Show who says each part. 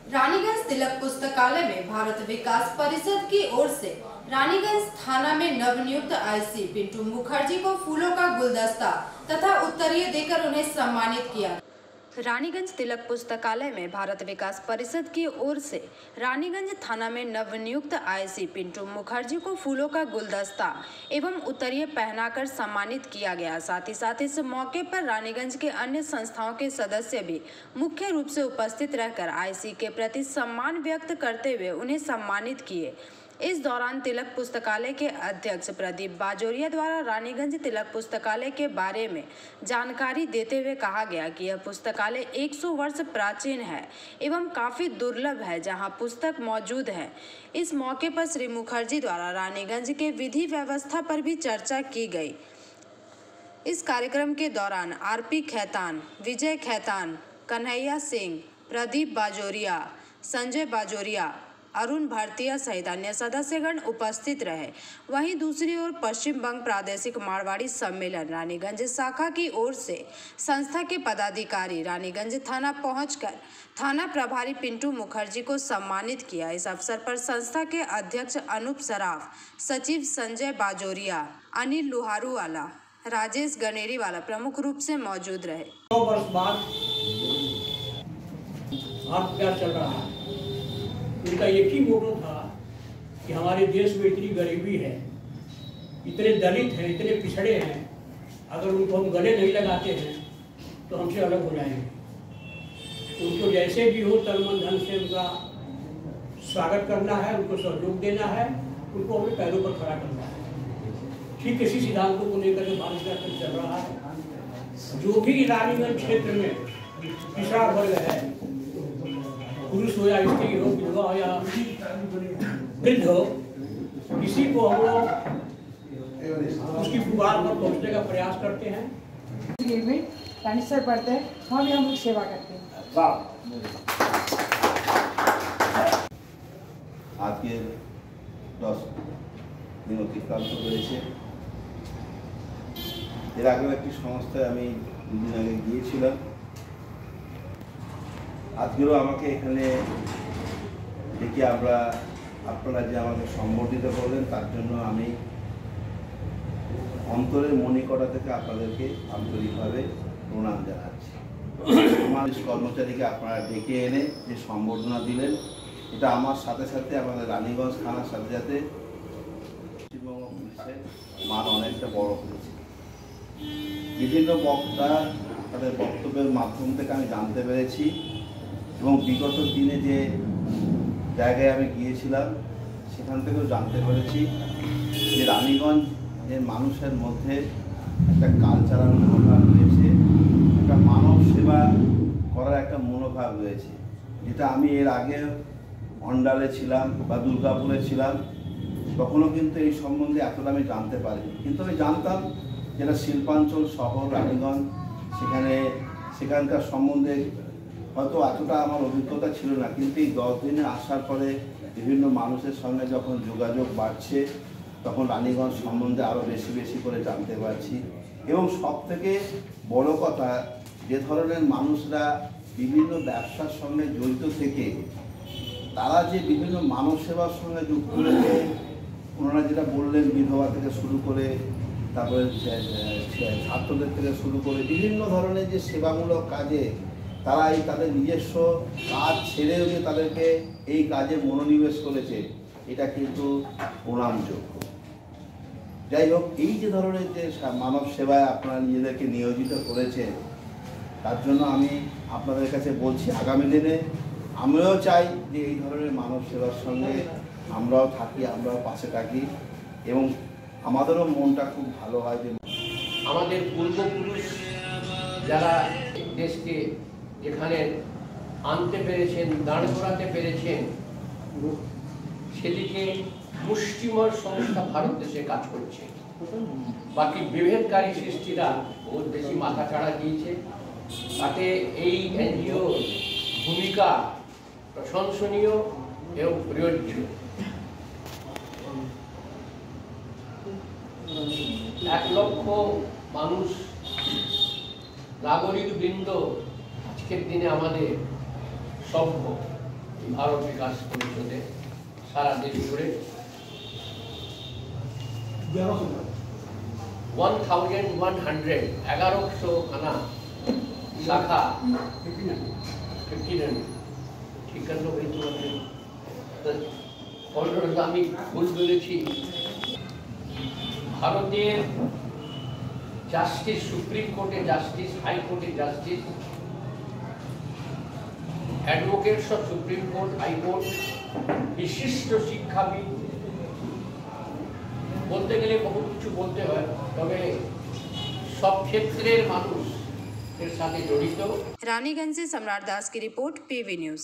Speaker 1: रानीगंज तिलक पुस्तकालय में भारत विकास परिषद की ओर से रानीगंज थाना में नवनियुक्त आईसी पिंटू मुखर्जी को फूलों का गुलदस्ता तथा उत्तरीय देकर उन्हें सम्मानित किया। रानीगंज तिलक पुस्तकालय में भारत विकास परिषद की ओर से रानीगंज थाना में नवनियुक्त आईसी पिंटू मुखर्जी को फूलों का गुलदस्ता एवं उत्तरीय पहनाकर सम्मानित किया गया। साथ ही इस मौके पर रानीगंज के अन्य संस्थाओं के सदस्य भी मुख्य रूप से उपस्थित रहकर आईसी के प्रति सम्मान व्यक्त करते हुए उन्हें सम्मानित किए। इस दौरान तिलक पुस्तकालय के अध्यक्ष प्रदीप बाजोरिया द्वारा रानीगंज तिलक पुस्तकालय के बारे में जानकारी देते हुए कहा गया कि यह पुस्तकालय 100 वर्ष प्राचीन है एवं काफ़ी दुर्लभ है जहां पुस्तक मौजूद है। इस मौके पर श्री मुखर्जी द्वारा रानीगंज के विधि व्यवस्था पर भी चर्चा की गई। इस कार्यक्रम के दौरान आरपी खैतान, विजय खैतान, कन्हैया सिंह, प्रदीप बाजोरिया, संजय बाजोरिया, अरुण भारतीय सहित अन्य सदस्यगण उपस्थित रहे। वहीं दूसरी ओर पश्चिम बंग प्रादेशिक मारवाड़ी सम्मेलन रानीगंज शाखा की ओर से संस्था के पदाधिकारी रानीगंज थाना पहुंचकर थाना प्रभारी पिंटू मुखर्जी को सम्मानित किया। इस अवसर पर संस्था के अध्यक्ष अनूप सराफ, सचिव संजय बाजोरिया, अनिल लुहारूवाला, राजेश गनेरीवाला प्रमुख रूप से मौजूद रहे।
Speaker 2: 100 वर्ष बाद भारत क्या चल रहा है, उनका एक ही मोटो था कि हमारे देश में इतनी गरीबी है, इतने दलित हैं, इतने पिछड़े हैं, अगर उनको हम गले नहीं लगाते हैं तो हमसे अलग हो जाएंगे। उनको जैसे भी हो तन मन धन से उनका स्वागत करना है, उनको सहयोग देना है, उनको अपने पैरों पर खड़ा करना है। ठीक इसी सिद्धांतों को लेकर के भारत का चल रहा है। जो भी रानीगंज क्षेत्र में पिछड़ा वर्ग है, पुरुष हो या स्त्री हो, विधवा हो या वृद्ध हो, किसी को हम लोग उसकी पुकार पर पहुंचने का प्रयास करते हैं।
Speaker 3: रानीसर पढ़ते हैं, वहाँ भी हम लोग सेवा करते हैं।
Speaker 4: आज के 10 दिन অতিক্রান্ত হয়েছে। এর আগেও একটি সংস্থায় আমি দুদিন আগে গিয়েছিলাম। আজকেও আমাকে এখানে ডেকে আপনারা যে আমাকে সম্বর্ধিত করলেন তার জন্য আমি অন্তরের মণিকোঠা থেকে আপনাদেরকে আন্তরিকভাবে প্রণাম জানাচ্ছি। আমার কর্মচারীকে আপনারা ডেকে এনে যে সম্বর্ধনা দিলেন, এটা আমার সাথে সাথে আমাদের রানীগঞ্জ থানার সাথে সাথে পশ্চিমবঙ্গ পুলিশের মান অনেকটা বড় হয়েছে। বিভিন্ন বক্তা তাদের বক্তব্যের মাধ্যম থেকে আমি জানতে পেরেছি এবং বিগত দিনে যে জায়গায় আমি গিয়েছিলাম সেখান থেকেও জানতে পেরেছি যে রানীগঞ্জের মানুষের মধ্যে একটা কালচারাল মনোভাব রয়েছে, একটা মানব সেবা করার একটা মনোভাব রয়েছে, যেটা আমি এর আগে অন্ডালে ছিলাম বা দুর্গাপুরে ছিলাম, তখনও কিন্তু এই সম্বন্ধে এতটা আমি জানতে পারিনি। কিন্তু আমি জানতাম যেটা শিল্পাঞ্চল শহর রানীগঞ্জ, সেখানকার সম্বন্ধে হয়তো এতটা আমার অভিজ্ঞতা ছিল না। কিন্তু এই 10 দিনে আসার পরে বিভিন্ন মানুষের সঙ্গে যখন যোগাযোগ বাড়ছে, তখন রানীগঞ্জ সম্বন্ধে আরও বেশি করে জানতে পারছি। এবং সবথেকে বড় কথা, যে ধরনের মানুষরা বিভিন্ন ব্যবসার সঙ্গে জড়িত থেকে তারা যে বিভিন্ন মানব সেবার সঙ্গে যুক্ত রয়েছে, ওনারা যেটা বললেন বিধবা থেকে শুরু করে তারপরে ছাত্রদের থেকে শুরু করে বিভিন্ন ধরনের যে সেবামূলক কাজে তারা এই তাদের নিজস্ব কাজ ছেড়েও যে তাদেরকে এই কাজে মনোনিবেশ করেছে, এটা কিন্তু প্রণামযোগ্য। যাই হোক, এই যে ধরনের যে মানব সেবায় আপনারা নিজেদেরকে নিয়োজিত করেছেন, তার জন্য আমি আপনাদের কাছে বলছি আগামী দিনে আমরাও চাই যে এই ধরনের মানব সেবার সঙ্গে আমরাও থাকি, আমরাও পাশে থাকি এবং আমাদেরও মনটা খুব ভালো হয় যে
Speaker 2: আমাদের পূর্বপুরুষ যারা দেশকে এখানে আনতে পেরেছেন, দাঁড় করাতে পেরেছেন, সেদিকে মুষ্টিময় সংস্থা ভারত দেশে কাজ করছে। বাকি বিভেদকারী সৃষ্টিরা বহুত বেশি মাথা চাড়া দিয়েছে। তাতে এই এনজিও ভূমিকা প্রশংসনীয় এবং প্রয়োজ্য। 1 লক্ষ মানুষ নাগরিক বৃন্দ আজকের দিনে আমাদের সভ্য
Speaker 5: ভারত বিকাশ পরিষদে সারা দেশ জুড়ে 1100 খানা শাখা 59 ঠিক আছে আমি ভুল বলেছি। ভারতের জাস্টিস, সুপ্রিম কোর্টে জাস্টিস, হাইকোর্টে justice, advocates of supreme court, high court, বিশিষ্ট শিক্ষাবিদ, বলতে গেলে বহু কিছু বলতে হয়, তবে সব ক্ষেত্রের মানুষ এর সাথে জড়িত।
Speaker 1: रानीगंज से सम्राट दास की रिपोर्ट, PV न्यूज।